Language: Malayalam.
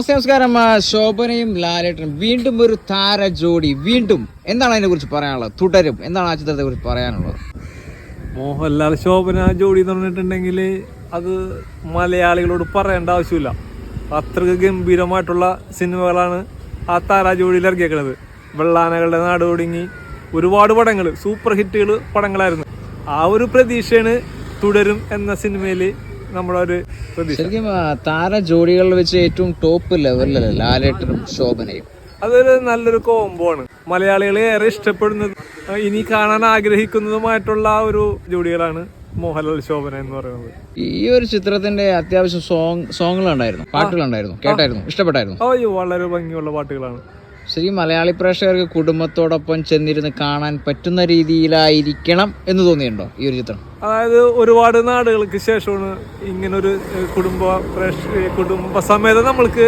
നമസ്കാരം. ശോഭനയും ലാലേട്ടനും വീണ്ടും ഒരു താര ജോഡി. വീണ്ടും എന്താണ് അതിനെ കുറിച്ച് പറയാനുള്ളത്? തുടരും എന്താണ് ആ ചിത്രത്തെ കുറിച്ച് പറയാനുള്ളത്? മോഹൻലാൽ ശോഭന ജോഡി എന്ന് പറഞ്ഞിട്ടുണ്ടെങ്കിൽ അത് മലയാളികളോട് പറയേണ്ട ആവശ്യമില്ല. അത്രയ്ക്ക് ഗംഭീരമായിട്ടുള്ള സിനിമകളാണ് ആ താര ജോഡിയിൽ ഇറക്കിയേക്കുന്നത്. വെള്ളാനകളുടെ നാട് ഒടുങ്ങി ഒരുപാട് പടങ്ങൾ, സൂപ്പർ ഹിറ്റുകൾ പടങ്ങളായിരുന്നു. ആ ഒരു പ്രതീക്ഷയാണ് തുടരും എന്ന സിനിമയിൽ നമ്മുടെ ഒരു പ്രതീക്ഷ. ശരിക്കും താര ജോഡികളിൽ വെച്ച് ഏറ്റവും ടോപ്പ് ലെവലിലല്ലേ ലാലേട്ടനും ശോഭനയും? അതൊരു നല്ലൊരു കോംബോ ആണ്. മലയാളികൾ ഏറെ ഇഷ്ടപ്പെടുന്നത്, ഇനി കാണാൻ ആഗ്രഹിക്കുന്നതുമായിട്ടുള്ള ആ ഒരു ജോഡികളാണ് മോഹൻലാൽ ശോഭന എന്ന് പറയുന്നത്. ഈ ഒരു ചിത്രത്തിന്റെ അത്യാവശ്യം സോങ്ങുകളുണ്ടായിരുന്നു, പാട്ടുകളുണ്ടായിരുന്നു, കേട്ടായിരുന്നു, ഇഷ്ടപ്പെട്ടായിരുന്നു? അയ്യോ, വളരെ ഭംഗിയുള്ള പാട്ടുകളാണ്. ശരിക്കും മലയാളി പ്രേക്ഷകർക്ക് കുടുംബത്തോടൊപ്പം ചെന്നിരുന്ന് കാണാൻ പറ്റുന്ന രീതിയിലായിരിക്കണം എന്ന് തോന്നിയിട്ടുണ്ടോ ഈ ഒരു ചിത്രം? അതായത് ഒരുപാട് നാടുകൾക്ക് ശേഷമാണ് ഇങ്ങനൊരു കുടുംബ സമേതം നമ്മൾക്ക്